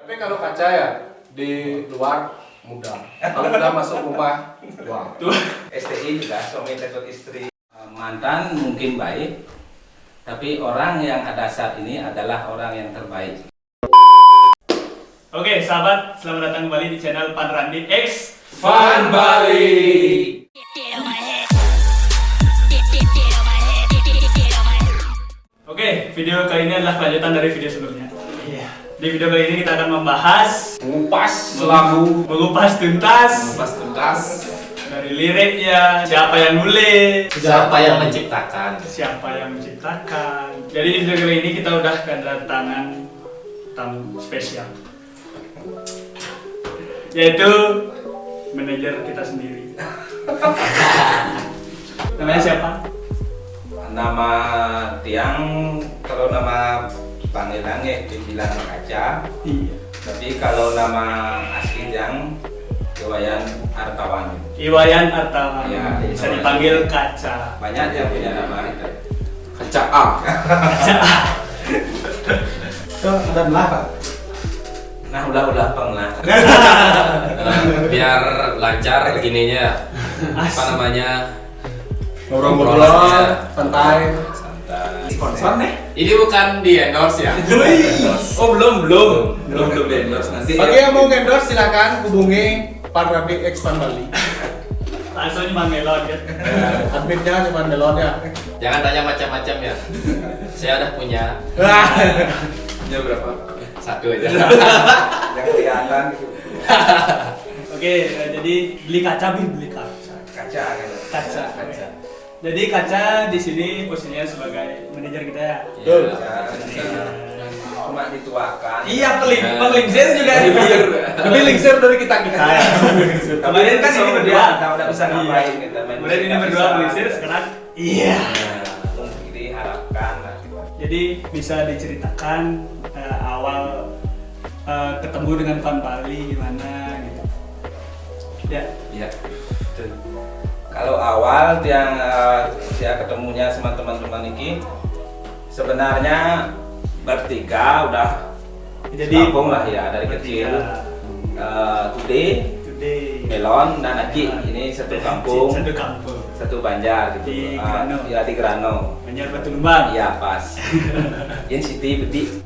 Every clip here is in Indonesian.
Tapi kalau kaca ya di luar mudah. Kalau udah masuk rumah, wah. STI juga suami takut istri. Mantan mungkin baik, tapi orang yang ada saat ini adalah orang yang terbaik. Oke, sahabat, selamat datang kembali di channel Pan Randi X Fun Bali. Oke, video kali ini adalah kelanjutan dari video sebelumnya. Iya. Di video kali ini kita akan membahas Mengupas lagu, mengupas tuntas mengupas tuntas. dari liriknya, siapa yang nulis, Siapa yang menciptakan? siapa yang menciptakan. Jadi di video kali ini kita udah kedatangan tamu spesial, yaitu manajer kita sendiri. Namanya siapa? Nama Tiang, kalau nama panggilannya dibilang Kaca, Iya. tapi kalau nama asli Tiang Iwayan Artawan. Iwayan Artawan, Ya, bisa dipanggil Kaca. Banyak yang punya nama itu. Kaca A. Itu ada belakang. Nah, udah penglah. Biar lancar gininya. Apa namanya? Ngobrol-ngobrol, santai. Santai. Sponsor nih? Ini bukan di endorse ya? Oh, belum endorse nanti. Bagi yang mau endorse silakan hubungi Pan Randi X Fun Bali. Langsung cuma melon ya. Adminnya cuma Melon ya. Jangan tanya macam-macam ya. Saya udah punya Punya berapa? satu aja. Yang kelihatan gitu. Oke, jadi beli kaca, beli kaca. Kaca gitu. Kaca. Jadi Kaca di sini posisinya sebagai manajer kita ya. Betul. Cuma dituakan. Iya, pelingsir juga Lebih lingsir dari kita ya. Kemarin kan ini berdua. Kita udah bisa ngapain kita main. Kemarin ini berdua pelingsir, sekarang iya. Untuk diharapkan lah. Jadi bisa diceritakan awal ketemu dengan Fun Bali gimana gitu. Ya. Iya. Betul. Kalau awal yang saya ketemunya sama teman-teman ini sebenarnya bertiga udah Jadi kampung lah ya dari kecil. Today Melon dan Aki ini satu kampung, Satu kampung. satu Banjar gitu. Di Grano. Ya di Grano. Banjar Batu Lumbang. Iya pas. Ini Siti Beti.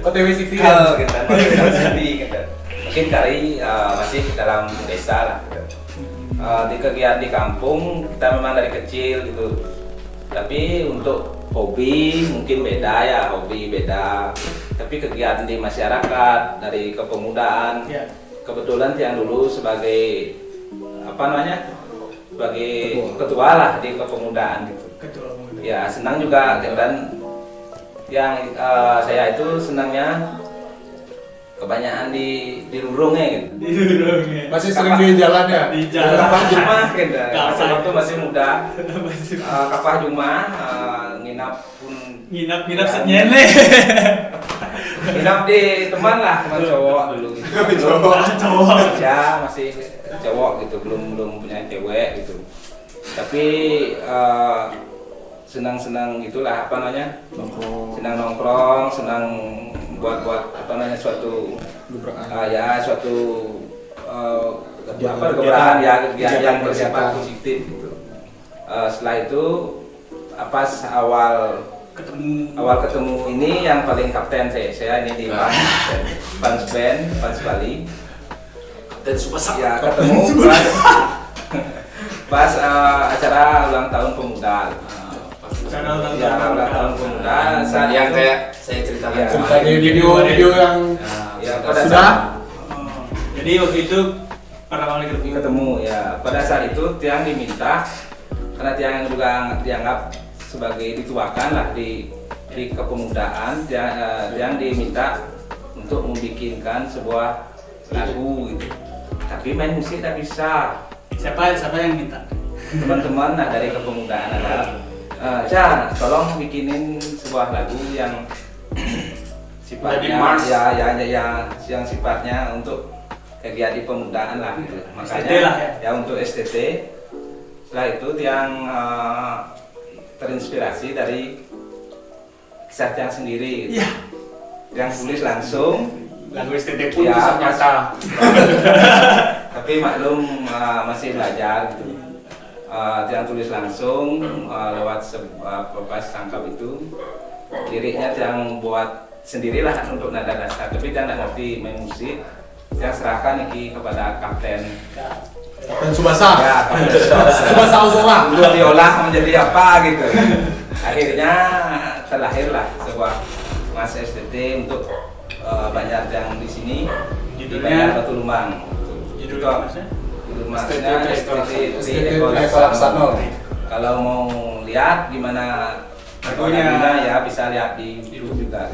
OTW City Kalau ya. kita mau Siti gitu. Mungkin kali masih dalam desa lah. Gitu. Di kegiatan di kampung kita memang dari kecil gitu. Tapi untuk hobi mungkin beda ya, hobi beda. Tapi kegiatan di masyarakat dari kepemudaan. Ya. Kebetulan yang dulu sebagai apa namanya? Sebagai ketua lah di kepemudaan gitu. Ketua Pemuda. Ya senang juga dan yang saya itu senangnya kebanyakan di rurungnya gitu. Di Durung ya. Masih sering di jalan ya. Di jalan. Kapah Jumah gitu. Kapah. Waktu masih muda. Masih Kapah Jumah nginap pun nginap senyele. nginap di teman lah, teman cowok dulu gitu. Cowok. Ya masih cowok gitu, belum punya cewek gitu. Tapi senang-senang gitulah apa namanya? Senang nongkrong, senang buat apa namanya suatu ya suatu kegiatan ya kegiatan yang bersifat positif gitu. Setelah itu pas awal ketemu ini yang paling kapten saya ini di Fans Bali. Dan Subasa. Ya ketemu pas acara ulang tahun pemuda. Ya ulang tahun pemuda saat Yang itu- kayak saya ceritakan Ya. kemarin. Ceritanya video yang ya pada sudah saat Oh, jadi waktu itu pertama kali ketemu ya pada saat itu Tiang diminta karena Tiang juga dianggap sebagai dituakan lah di kepemudaan. Tiang diminta untuk membikinkan sebuah lagu gitu, tapi main musik tidak bisa. Siapa yang minta? Teman-teman nah, dari kepemudaan ada Chan, tolong bikinin sebuah lagu yang sifatnya yang sifatnya untuk kegiatan pemudaan lah gitu. Makanya STT lah ya? untuk STT. Setelah itu yang terinspirasi dari kisah Tiang sendiri gitu. Iya. yang tulis langsung. Lagu STT pun Ya, bisa nyata. Tapi maklum masih belajar gitu. Yang tulis langsung lewat pas tangkap itu. Liriknya yang buat sendirilah untuk nada dasar, tapi dia nggak ngerti main musik. Yang serahkan ini kepada kapten. Dan Subasa. Ya, kapten Subasa Ozola. untuk diolah menjadi apa gitu. Akhirnya terlahirlah sebuah Mas STT untuk banyak yang di sini di Judulnya? Banjar Batu Lumbang. Judul masnya? Judul STT masnya STT Eko Laksono. Kalau mau lihat gimana Lagunya. lagunya ya bisa lihat di YouTube juga.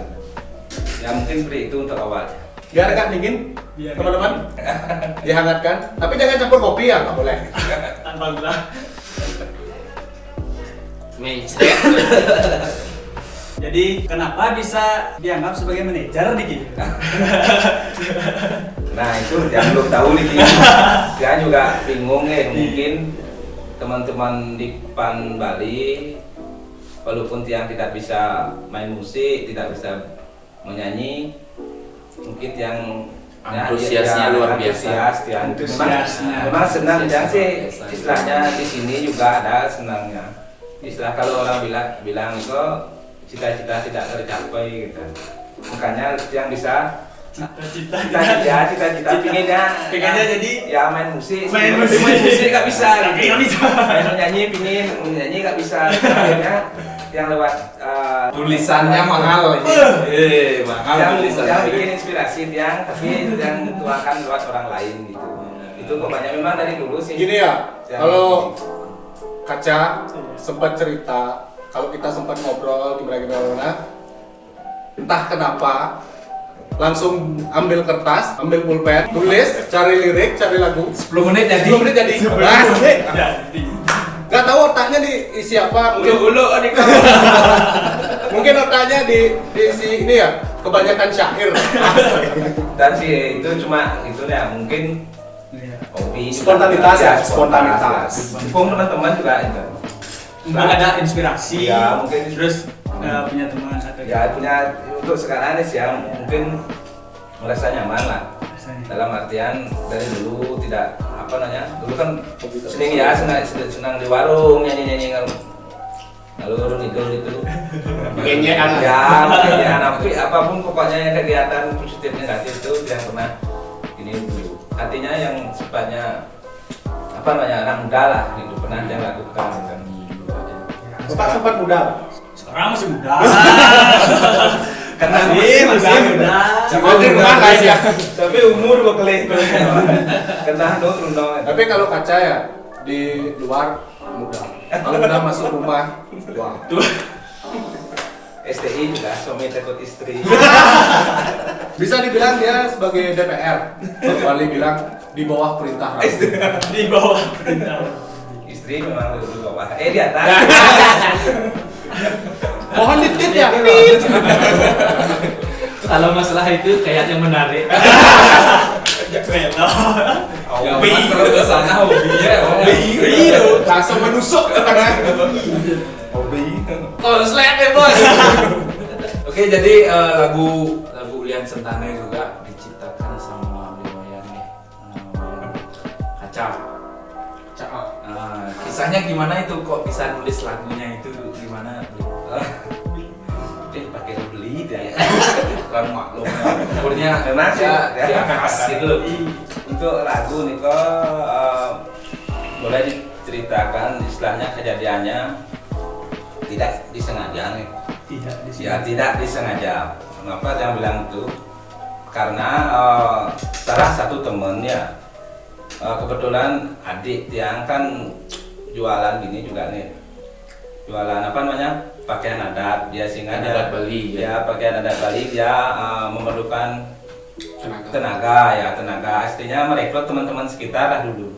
Ya mungkin seperti itu untuk awal. Biarkan dingin, Biarkan. teman-teman. Dihangatkan. Tapi jangan campur kopi ya, nggak boleh. Tanpa gula. Mainstream. Jadi kenapa bisa dianggap sebagai manajer nih Ki? Nah itu yang belum tahu nih. Dia juga bingung mungkin teman-teman di PAN Bali walaupun yang tidak bisa main musik, tidak bisa menyanyi, mungkin yang Antusiasnya luar biasa. Memang senang yang sih istilahnya di sini juga ada senangnya. Istilah kalau orang bilang itu cita-cita tidak tercapai gitu. Makanya yang bisa cita-cita Pengennya jadi ya main musik. Main musik. Main musik nggak bisa. Tapi nggak bisa. Main menyanyi pingin menyanyi nggak bisa. Akhirnya yang lewat Tulisannya mahal ini. Mahal yang tulisannya. bikin inspirasi tapi yang tuakan lewat orang lain gitu. Itu kebanyakan memang dari dulu sih. Gini ya, kalau Kaca sempat cerita, kalau kita sempat ngobrol gimana, entah kenapa langsung ambil kertas, ambil pulpen, tulis, cari lirik, cari lagu. 10 menit jadi. 10 menit jadi. Asik. Jadi. Gak tahu otaknya diisi apa, Ulu adik mungkin otaknya diisi ini ya, kebanyakan syair. dan sih itu cuma itu ya mungkin hobi Spontanitas ya, juga. spontanitas. Pun teman-teman juga itu. Mungkin ada inspirasi. Ya, mungkin. Terus punya teman atau Ya punya untuk sekarang ini sih ya mungkin merasa nyaman lah. Rasanya. Dalam artian dari dulu tidak apa namanya, dulu kan sering ya senang di warung nyanyi ngalur ngidul itu. Ngenyekan. Ya, ngenyekan tapi apapun pokoknya kegiatan positif negatif itu yang pernah ini dulu. Artinya yang sifatnya apa namanya anak muda lah itu pernah yang lakukan gitu. Bapak sempat muda. Sekarang masih muda. Karena masih muda. Sebenarnya kemana ya? Tapi umur bakal kena turun dong. Tapi kalau Kaca ya di luar muda. Kalau udah masuk rumah, wah. STI juga suami takut istri. Bisa dibilang dia sebagai DPR. Bang Wali bilang di bawah perintah rakyat. Di bawah perintah. Istri memang di bawah, di atas. Mohon ditit ya. Kalau masalah itu kayaknya menarik. Hobi ke sana hobinya, Langsung menusuk karena hobi. Konslet ya bos. Oke, jadi lagu Ulian Sentane juga diciptakan sama beliau yang nih Kaca. Kisahnya gimana itu kok bisa nulis lagunya itu gimana? Pakai beli dia. kan maklum. Umurnya Memang sih, dia khas gitu loh. Untuk lagu nih kok boleh diceritakan istilahnya kejadiannya tidak disengaja nih. Tidak di sini. Ya tidak disengaja. Kenapa yang bilang itu? Karena salah satu temennya kebetulan adik yang kan jualan gini juga nih. Jualan apa namanya? Pakaian adat. Dia sehingga Adat Bali, ya. Ya pakaian adat Bali dia memerlukan tenaga. Artinya merekrut teman-teman sekitar lah dulu.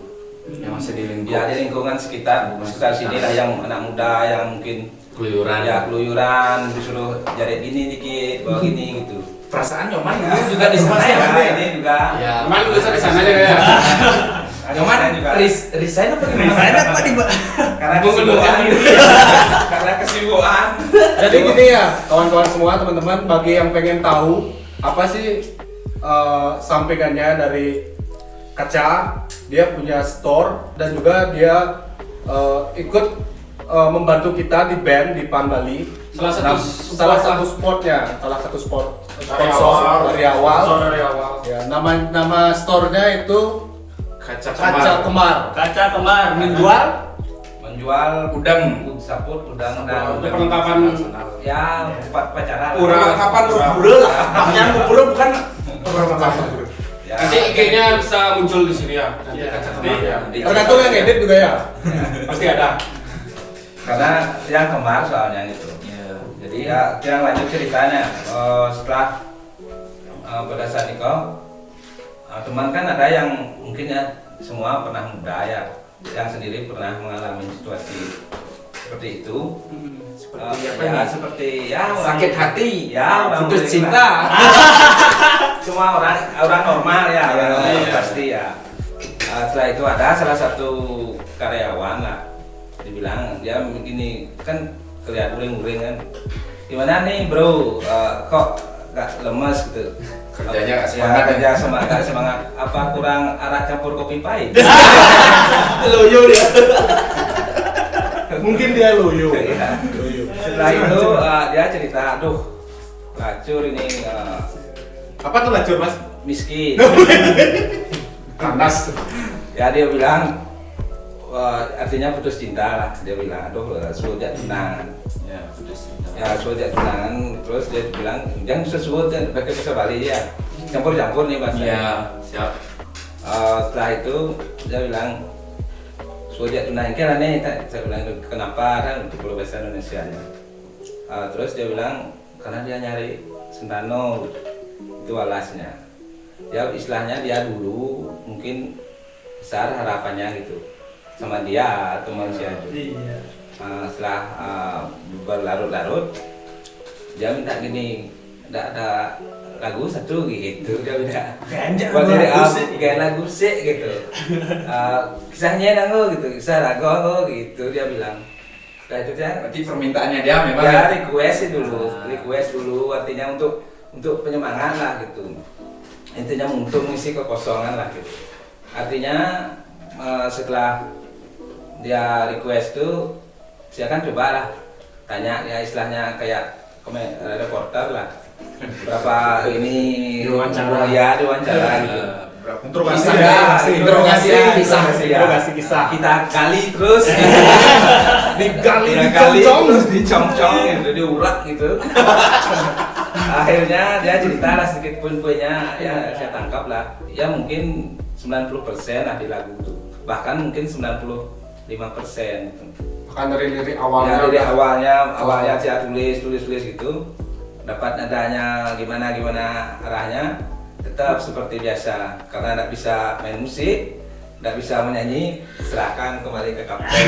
Yang masih di lingkup. Ya di lingkungan sekitar sini lah yang anak muda yang mungkin keluyuran. ya keluyuran disuruh jaret gini dikit bawa gini gitu. Perasaan Nyoman dulu juga di sana ya. Ini juga Ya. Emang lu bisa di sana aja ya? Ada juga. Resign apa gimana? Resign apa nih, Mbak? Karena kesibukan. Karena kesibukan. Jadi gini ya, kawan-kawan semua, teman-teman, bagi yang pengen tahu apa sih sampingannya dari Kaca, dia punya store dan juga dia ikut membantu kita di band di Pan Bali. Salah satu sportnya, sponsor dari awal. Ya, nama store-nya itu Kaca Kemar. Kaca Kemar Menjual Udang. saput, udang dan Untuk perlengkapan ya pacaran. perlengkapan Buru lah. Pakaian buru bukan. Ya. Nanti IG-nya bisa muncul di sini ya. Nanti Iya. Kaca Nanti- Kemar ya. tergantung yang edit juga ya. Pasti ada. Karena yang Kemar soalnya gitu. Iya. Jadi ya yang lanjut ceritanya setelah pada saat itu teman kan ada yang mungkin ya semua pernah muda ya, yang sendiri pernah mengalami situasi seperti itu. Seperti apa Ya nih? seperti ya orang Sakit hati. ya orang putus mulai cinta. cuma orang normal ya, orang normal Iya. pasti ya. Setelah itu ada salah satu karyawan lah, dibilang dia begini kan kelihatan uring-uring kan, gimana nih bro, kok gak lemes gitu, Kerjanya gak ya, semangat, kerja gak semangat, apa kurang arah campur kopi pahit? Loyo dia. Mungkin dia loyo. Iya. Setelah itu dia cerita, aduh lacur ini, Apa tuh lacur, Mas? miskin. Panas. Ya dia bilang, artinya putus cinta lah. Dia bilang, aduh sudah tunangan. Ya, putus cinta. Ya sudah tunangan. Terus dia bilang, jangan sesuatu dan pakai bahasa Bali ya. Campur-campur nih mas. Iya, siap. Setelah itu dia bilang, sudah tunangan kan nih. Saya bilang, kenapa kan untuk bahasa Indonesia nya. Terus dia bilang, karena dia nyari Sentano, itu alasnya. Ya istilahnya dia dulu mungkin besar harapannya gitu sama dia atau manusia itu. Iya. Setelah berlarut-larut dia minta gini, ada lagu satu gitu, dia minta Ganjak buat diri lagu sih. kayak lagu sih gitu. Kisahnya nanggo gitu, kisah lagu aku gitu, dia bilang. Setelah itu dia Berarti permintaannya dia memang ya request dulu artinya untuk penyemangat lah gitu, intinya untuk mengisi kekosongan lah gitu. Artinya setelah dia request tuh saya kan coba lah tanya ya istilahnya kayak reporter lah berapa ini Diwawancara. ya diwawancara gitu. Interogasi Kisah, ya, interogasi, kisah, ya. interogasi kisah. Kita gali terus Digali, gali dicongcong. terus dicongcong gitu, diurak gitu. Akhirnya dia cerita lah sedikit poin-poinnya, ya saya tangkap lah. Ya mungkin 90% lah di lagu itu, bahkan mungkin 95% gitu. Bahkan dari lirik Ya awalnya. dari awalnya saya tulis gitu, dapat nadanya gimana arahnya, tetap seperti biasa karena tidak bisa main musik, tidak bisa menyanyi, serahkan kembali ke kapten.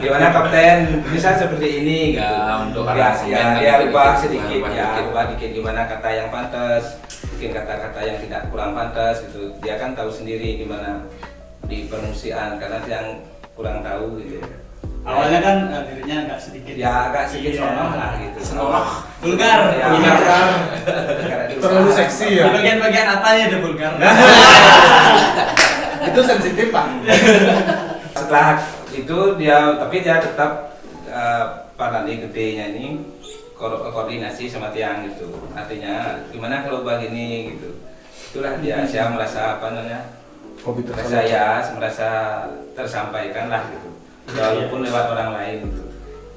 Gimana kapten, bisa seperti ini gitu. Ya, untuk Ya, aransemen ya, kan dia gitu, rubah dikit, sedikit, rubah ya dikit. rubah dikit gimana kata yang pantas, mungkin kata-kata yang tidak kurang pantas gitu. Dia kan tahu sendiri gimana di pengungsian karena yang kurang tahu gitu. Awalnya kan dirinya agak sedikit. Ya agak sedikit Iya. senonoh lah gitu. Senonoh. Vulgar. Ya, Vulgar. karena Terlalu diusaha. seksi Di ya. bagian-bagian apanya ada vulgar? Itu sensitif, Pak. Setelah itu dia tetap Parlani gedenya ini koordinasi sama tiang gitu. Artinya gimana kalau begini gitu. Itulah dia saya merasa apa namanya? Saya merasa tersampaikan lah gitu. Walaupun lewat orang lain gitu.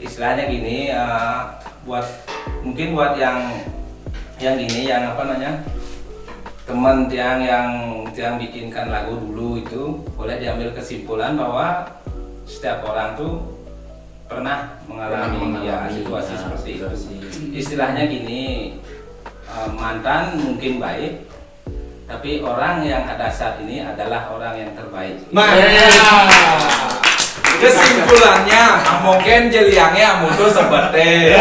Istilahnya gini mungkin buat yang gini yang apa namanya? Teman yang bikinkan lagu dulu itu boleh diambil kesimpulan bahwa setiap orang tuh pernah mengalami ya situasi seperti itu. Istilahnya gini, mantan mungkin baik, tapi orang yang ada saat ini adalah orang yang terbaik. Kesimpulannya, mungkin jeliangnya mutu seperti.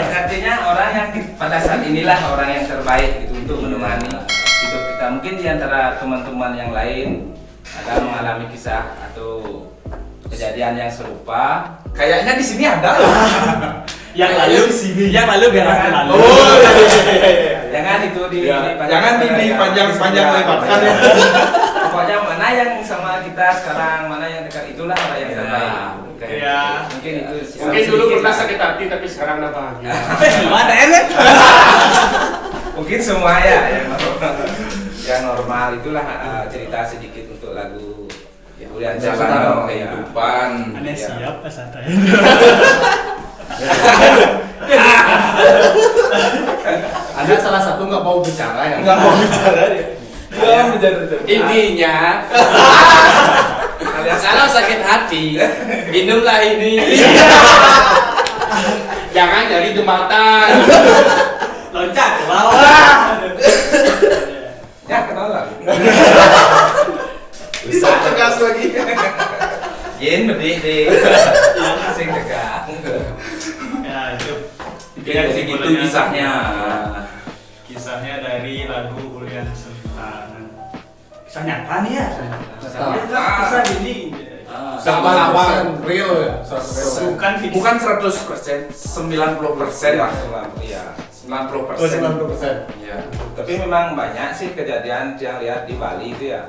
Artinya orang yang pada saat inilah orang yang terbaik gitu untuk menemani hidup kita. Mungkin di antara teman-teman yang lain ada mengalami kisah atau kejadian yang serupa. Kayaknya di sini ada loh. Yang lalu di sini. Yang lalu biar aku lalu. Oh, Jangan itu jangan panjang lebarkan ya. Pokoknya mana yang sama kita sekarang, mana yang dekat itulah orang yang terbaik. Iya. Mungkin itu. Mungkin dulu pernah sakit hati tapi sekarang udah bahagia. Mana enak? Mungkin semua ya yang normal itulah cerita sedikit untuk lagu Ulian Jalan Santano. kehidupan. Aneh Iya. siap Pak santai. Ada salah satu nggak mau bicara ya. Nggak mau bicara dia. Intinya, kalau sakit hati, minumlah ini. Jangan dari jembatan. Loncat ke bawah. Ya kenal lah. Bisa tegas lagi. Yen medih deh. Sing tegak. Ya itu. Jadi gitu kisahnya. Kisahnya dari lagu Ulian Sentana. Kisah nyata nih ya. Kisah ini. Sama real ya. Bukan fiksi. Bukan 100%, 90% lah. Iya. 90%. 90%. Iya. Tapi memang banyak sih kejadian yang lihat di Bali itu ya.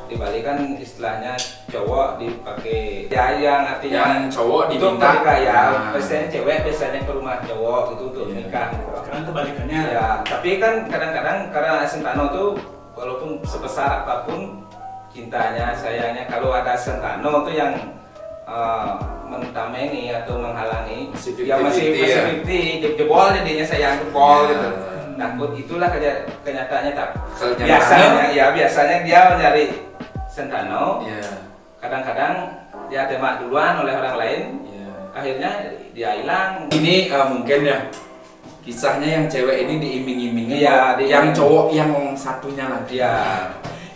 Di Bali kan istilahnya cowok dipakai ya yang artinya Yang cowok untuk diminta. menikah ya. Nah. Biasanya cewek biasanya ke rumah cowok itu untuk nikah. Gitu. Sekarang kebalikannya. Ya, tapi kan kadang-kadang karena Sentano tuh walaupun sebesar apapun cintanya, sayangnya kalau ada Sentano tuh yang mentameni atau menghalangi, Masih dia masih 50-50 ya. jebol jadinya sayang jebol Ya. gitu. Takut itulah kenyataannya tak. Kenyataan. Biasanya dia mencari Sentano. Iya. Kadang-kadang dia tembak duluan oleh orang lain. Iya. Akhirnya dia hilang. Ini mungkin ya kisahnya yang cewek ini diiming-imingi, Iya, yang cowok yang satunya lagi. Dia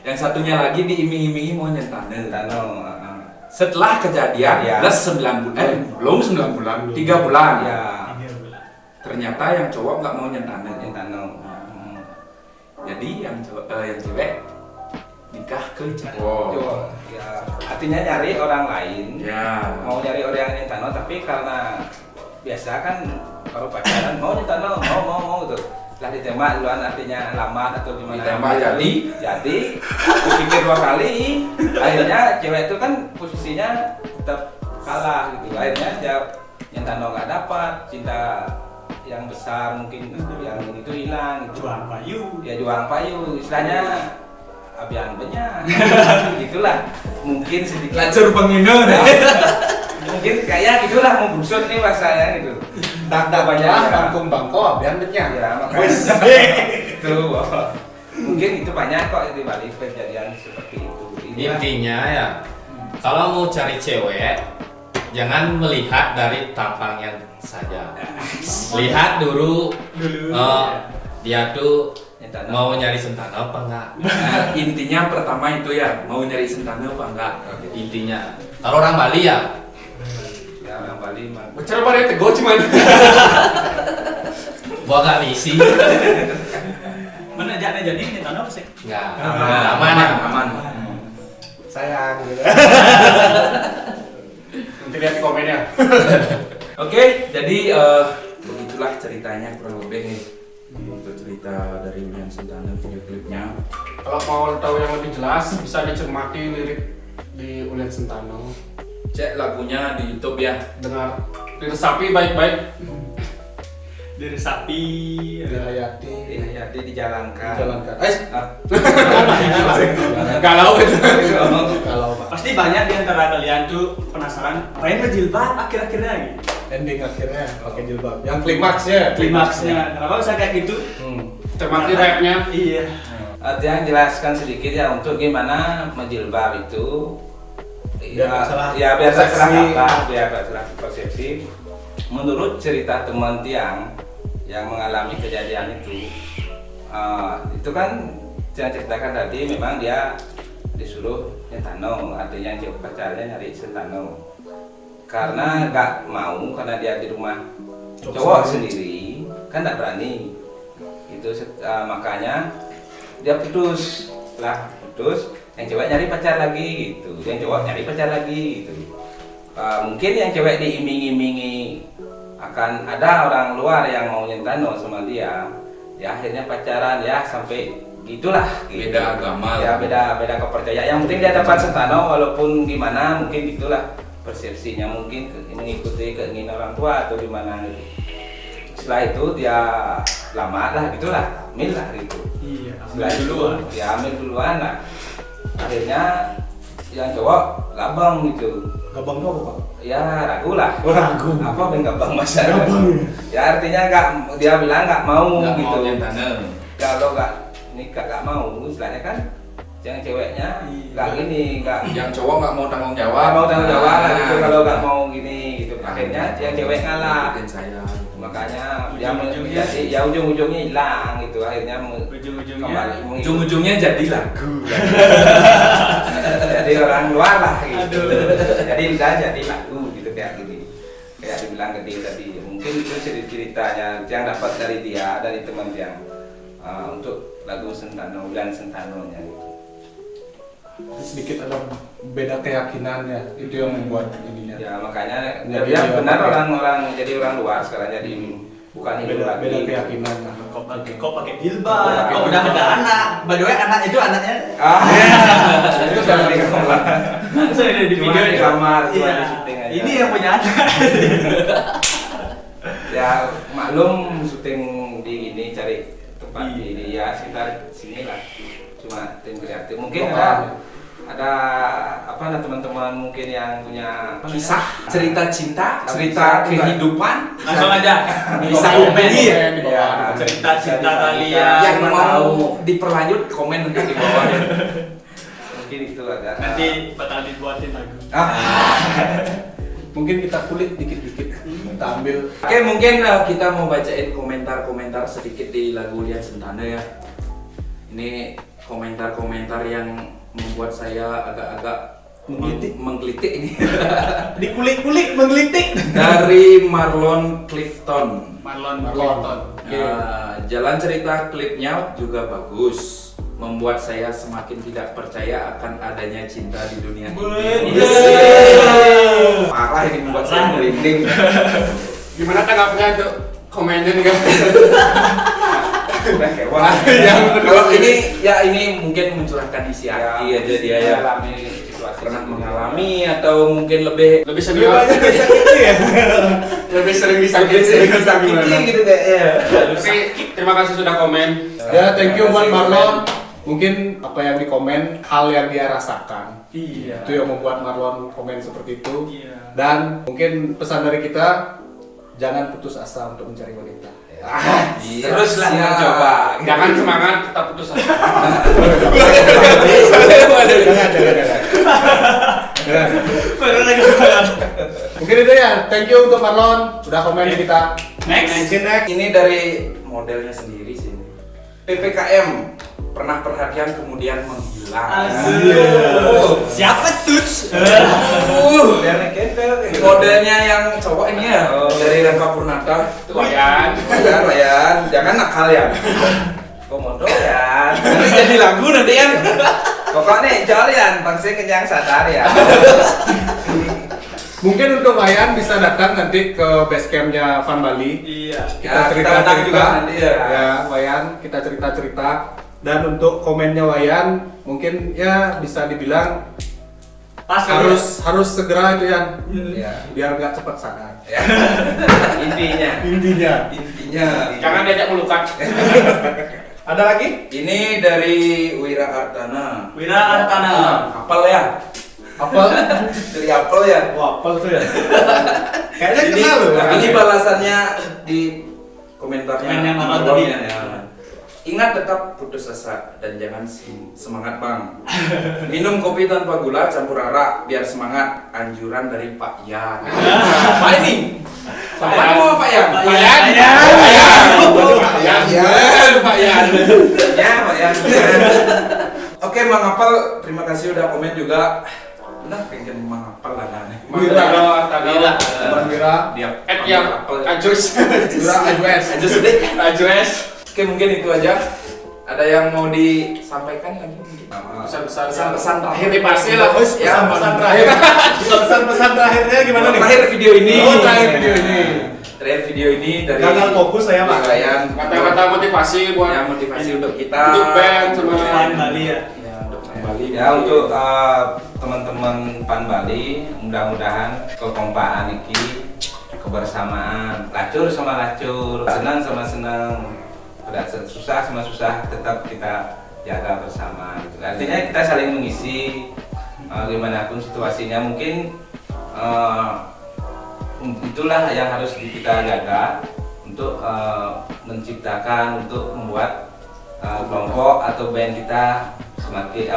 Yang satunya lagi diiming-imingi mau nyentane. Sentano. Setelah kejadian Iya. plus 9 bulan, belum 9 bulan, 3 bulan. Ya, Ternyata yang cowok nggak mau nyentane. Sentano. Jadi yang cewek nikah ke cowok. Ya, artinya nyari orang lain. Ya. Mau nyari orang yang Nyentano, tapi karena biasa kan kalau pacaran mau Nyentano, mau gitu. Setelah ditembak duluan artinya lamar atau gimana. Ditembak jadi pikir 2 kali. Akhirnya cewek itu kan posisinya tetap kalah gitu. Akhirnya dia Nyentano nggak dapat, cinta yang besar mungkin yang itu hilang gitu. Juang payu. Ya juang payu, istilahnya abian banyak. Gitulah. Mungkin sedikit Lacur penginun. mungkin kayak gitulah mau busut nih bahasanya gitu. Tak banyak lah ya. bangkung bangko abian betnya. Ya makanya itu mungkin itu banyak kok di balik kejadian seperti itu. Inilah. Intinya ya, kalau mau cari cewek, jangan melihat dari tampangnya saja. Lihat dulu, dia tuh Nyentano. mau nyari Sentano apa enggak. Nah, intinya pertama itu ya mau nyari sentane apa enggak. Intinya, kalau orang Bali ya, Ya orang Bali mah. Bicara pada tego cuman. gua nggak misi. Mana jadi Nintendo apa sih? Enggak, Nah, aman ya. aman. Sayang gitu. Nanti lihat di komennya. Oke, jadi begitulah ceritanya kurang lebih nih. Itu cerita dari Ulian Sentana, video klipnya. Kalau mau tahu yang lebih jelas, bisa dicermati lirik di Ulian Sentano. Cek lagunya di YouTube ya. Dengar, diresapi baik-baik. Dari sapi. Dihayati, Dihayati dijalankan. dijalankan. Ah, Galau itu. Galau Pak. Pasti banyak di antara kalian tuh penasaran ngapain berjilbab akhir-akhirnya gitu. Ending akhirnya pakai jilbab. Yang klimaksnya. Klimaksnya. Kenapa bisa kayak gitu? Cermati rapnya. Iya. Artinya jelaskan sedikit ya untuk gimana menjilbab itu. Biar nggak salah biar tak salah persepsi. kata, biar tak salah persepsi. Menurut cerita teman Tiang yang mengalami kejadian itu kan saya ceritakan tadi memang dia disuruh Sentano, artinya dia pacarnya nyari Sentano karena nggak mau karena dia di rumah cowok sendiri kan nggak berani itu makanya dia putus. Setelah putus yang cewek nyari pacar lagi gitu, yang cowok nyari pacar lagi gitu. Mungkin yang cewek diiming-imingi akan ada orang luar yang mau nyentano sama dia, ya akhirnya pacaran ya sampai gitulah gitu. Beda agama Ya lah. beda kepercayaan. Yang penting dia dapat sentano walaupun gimana mungkin gitulah persepsinya, mungkin mengikuti keinginan orang tua atau gimana gitu. Setelah itu dia lamar lah gitulah, hamil lah gitu. Iya. Setelah itu dia hamil duluan lah. Akhirnya yang cowok gabang gitu. Gabang apa Pak? Ya ragu lah. Ragu. Apa yang gabang masa? Gabang. Ya artinya nggak, dia bilang nggak mau Nggak gitu. mau nyentane. Kalau nggak nikah nggak mau, istilahnya kan yang ceweknya nggak gini, nggak Yang cowok nggak mau tanggung jawab. nggak mau tanggung jawab lah gitu. Nah, Kalau nggak mau gini gitu, akhirnya yang cewek ngalah. Ikutin saya. Makanya dia Ujung-ujungnya- menjadi ya ujung-ujungnya hilang gitu. Akhirnya Ujung-ujungnya kembali mengikuti. Ujung-ujungnya jadi lagu. Jadi orang luar lah gitu. Aduh. Jadi udah jadi lagu gitu kayak gini. Kayak dibilang ke dia tadi. Mungkin itu ceritanya yang dapat dari dia, dari teman yang untuk lagu Sentano, Bulan Sentanonya gitu. Sedikit ada beda keyakinannya, itu yang membuat ininya. Ya makanya Jadi dia dia benar pakai- orang-orang jadi orang luar sekarang jadi bukan Hindu Beda, lagi. beda keyakinan. Nah. Kok pakai jilbab, Pakai kok udah ada jilbab. anak. By the way, anak itu anaknya Ah, itu jangan di kamar. langsung ada di Cuma video di itu. kamar, cuma Iya. di syuting aja. Ini yang punya anak. Ya maklum syuting di ini cari tempat Iya. di ya sekitar sini lah. Cuma tim kreatif. Mungkin Lokal. ada apa nah teman-teman mungkin yang punya Kisah, cerita cinta, Bisa cerita juga. kehidupan. Langsung aja. Bisa komen. komen. Di bawah. Ya, Cerita cinta bisa kalian. Yang siapa mau tahu. diperlanjut komen nanti di bawah ya. Mungkin itu agak Nanti bakal dibuatin lagu. Mungkin kita kulik dikit-dikit, kita ambil. Oke, mungkin kita mau bacain komentar-komentar sedikit di lagu Lian Sentana ya. Ini komentar-komentar yang membuat saya agak-agak menggelitik ini. Dikulik-kulik, menggelitik. Dari Marlon Clifton. Marlon. Jalan cerita klipnya juga bagus, membuat saya semakin tidak percaya akan adanya cinta di dunia ini. parah ini membuat saya merinding. Gimana tanggapannya untuk komennya nih kan? Udah kewah. Kalau ini ya ini mungkin mencurahkan isi hati aja dia ya. Mengalami situasi Pernah seperti mengalami atau mungkin lebih Lebih sering disakiti ya? Lebih sering disakiti gitu kayaknya. Tapi terima kasih sudah komen. Ya, thank you buat Marlon. Mungkin apa yang dikomen hal yang dia rasakan. Iya. Itu yang membuat Marlon komen seperti itu. Iya. Dan mungkin pesan dari kita, jangan putus asa untuk mencari wanita. Teruslah Siap. mencoba. Jangan semangat, tetap putus asa. Jangan. Baru lagi. Mungkin itu ya. Thank you untuk Marlon udah komen di kita. Next. ini dari modelnya sendiri sih. PPKM pernah perhatian kemudian menghilang. Aduh. Siapa tuh? Biar kempel. Modelnya yang cowok ini ya Oh. dari Rangka Purnata. Wayan. Wayan, jangan nakal ya. Komodo ya. Nanti jadi lagu nanti kan. Pokoknya jolian, pasti kenyang sadar ya. Mungkin untuk Wayan bisa datang nanti ke base campnya Van Bali. Iya. Kita Ya, kita undang juga cerita-cerita. nanti ya. Ya, Wayan, kita cerita-cerita. Dan untuk komennya Wayan, mungkin ya bisa dibilang Pas kali harus segera itu Yan, Ya. biar nggak cepat sadar. Intinya. Intinya. Intinya. Jangan diajak melukat. Ada lagi? Ini dari Wira Artana. Wira Artana. Apel ya? Apa? Dari apel ya? Wah, apa tuh ya? Kayaknya Ini, kenal loh. ini balasannya di komentarnya. Komen yang Marlon Marlon tadi. ya. Ingat tetap putus asa dan jangan semangat bang. Minum kopi tanpa gula campur arak biar semangat. Anjuran dari Pak Yan. Apa ini? Apa mau Pak Yan? Pak Yan. Pak Yan. Ya, Wayan. Oke Mang Apel, terima kasih udah komen juga. Nah, pengen Mang Apel lah nih. Wira. Wira. Bang Wira. Dia Yang Apel. Ajus. Wira Ajwes. Aja sedih. Ajus. Oke mungkin itu aja. Ada yang mau disampaikan lagi? Pesan-pesan terakhir Motivasi lah, ya, pesan terakhir. Pesan terakhirnya gimana nih? Terakhir video ini. Oh, terakhir video ini. Terakhir video ini dari Gagal fokus saya, Pak. Ryan. Kata-kata motivasi buat Ya, motivasi untuk kita. untuk band sama Fan Bali ya. Ya, untuk kembali. Ya untuk teman-teman Pan Bali, mudah-mudahan kekompakan iki, kebersamaan, lacur sama lacur, senang sama senang, pada susah sama susah tetap kita jaga bersama. Gitu. Artinya kita saling mengisi, gimana pun situasinya mungkin itulah yang harus kita jaga untuk menciptakan, untuk membuat kelompok atau band kita semakin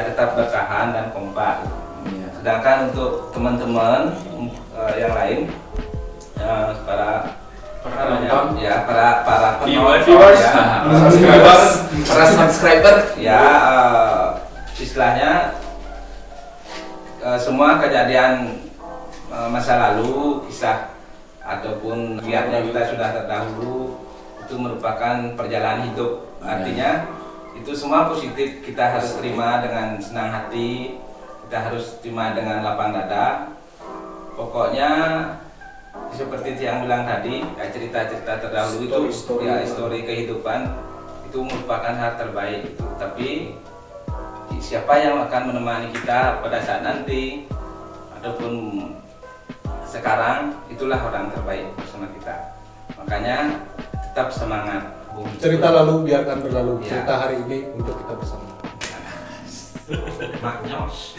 tetap bertahan dan kompak. Sedangkan untuk teman-teman yang lain, para Viewers. Para subscriber ya, istilahnya semua kejadian masa lalu, kisah ataupun lihatnya kita sudah terdahulu itu merupakan perjalanan hidup. Artinya itu semua positif, kita harus terima dengan senang hati, kita harus terima dengan lapang dada. Pokoknya seperti yang bilang tadi, cerita-cerita terdahulu itu ya histori kehidupan itu merupakan hal terbaik itu. Tapi siapa yang akan menemani kita pada saat nanti ataupun sekarang, itulah orang terbaik bersama kita. Makanya tetap semangat. Cerita lalu biarkan berlalu. Ya. Cerita hari ini untuk kita bersama. Maknyos.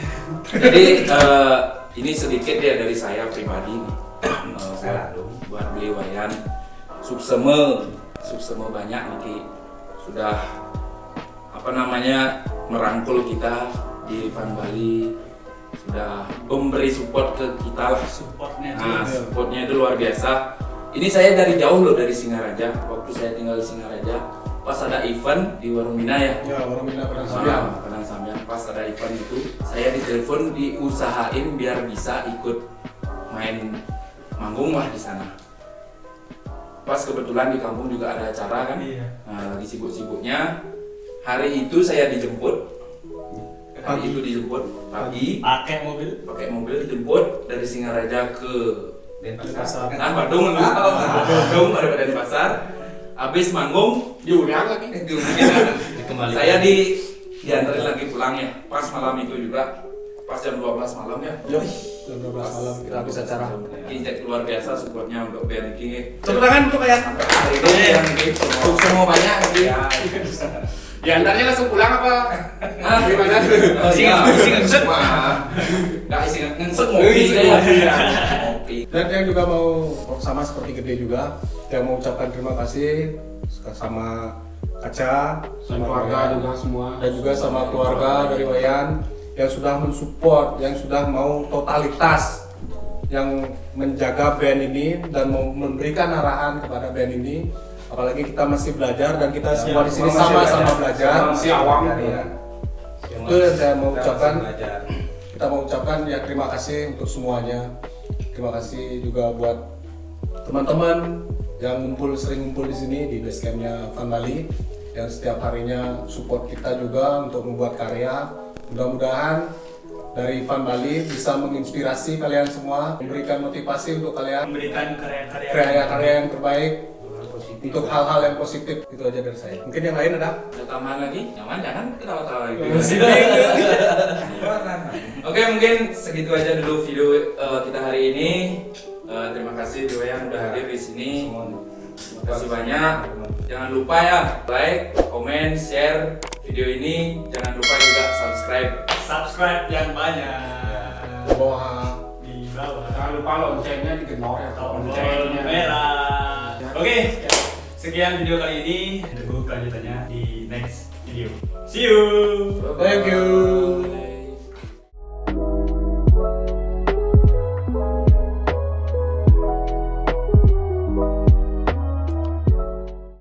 Jadi ini sedikit ya dari saya pribadi nih. Buat beli wayan sukseme banyak nih sudah merangkul kita di Fan Bali, sudah memberi support ke kita lah. Supportnya itu luar biasa. Ini saya dari jauh loh, dari Singaraja. Waktu saya tinggal di Singaraja, pas ada event di Warung Mina ya. Ya, Warung Mina Padang Sambian. Padang Sambian. Pas ada event itu, saya ditelepon, diusahain biar bisa ikut main manggung lah di sana. Pas kebetulan di kampung juga ada acara kan. Iya. Nah, lagi sibuk-sibuknya. Hari itu saya dijemput. Hari itu dijemput pagi. Pakai Pakai mobil dijemput dari Singaraja ke Denpasar. Badung pada Denpasar. Habis manggung diundang lagi. Saya diantarin lagi pulang ya. Pas malam itu juga, pas jam 12 malam ya. Yo, jam 12 malam kita habis acara. Injek luar biasa supportnya untuk band ini. Tepuk tangan untuk kalian. Hari ini yang semua banyak gitu. Diantaranya langsung pulang apa? Gimana? Isi ngesek mah. Enggak isi ngesek ngopi saya. Ngopi. Dan yang juga mau sama seperti Gede juga, yang mau ucapkan terima kasih sama Kaca, Dan keluarga juga semua. dan juga sama keluarga dari Wayan yang sudah mensupport, yang sudah mau totalitas, yang menjaga band ini dan mau memberikan arahan kepada band ini. Apalagi kita masih belajar dan kita semua di sini sama-sama belajar. Masih awam. Ya. Itu yang saya mau ucapkan. Kita mau ucapkan ya terima kasih untuk semuanya. Terima kasih juga buat teman-teman yang sering ngumpul di sini di base campnya Fan Bali, yang setiap harinya support kita juga untuk membuat karya. Mudah-mudahan dari Fan Bali bisa menginspirasi kalian semua, memberikan motivasi untuk kalian, memberikan karya-karya yang terbaik untuk hal-hal yang positif. Itu aja dari saya. Mungkin yang lain ada? Ada tambahan lagi? Jangan ketawa-tawa lagi. Oke, mungkin segitu aja dulu video kita hari ini. Terima kasih Dewa yang udah hadir di sini. Terima kasih banyak. Jangan lupa ya like, komen, share video ini. Jangan lupa juga subscribe yang banyak Di bawah. di bawah. Jangan lupa loncengnya digendor ya. Tombol merah. Oke, sekian video kali ini. Tunggu kelanjutannya di next video. See you. Thank you.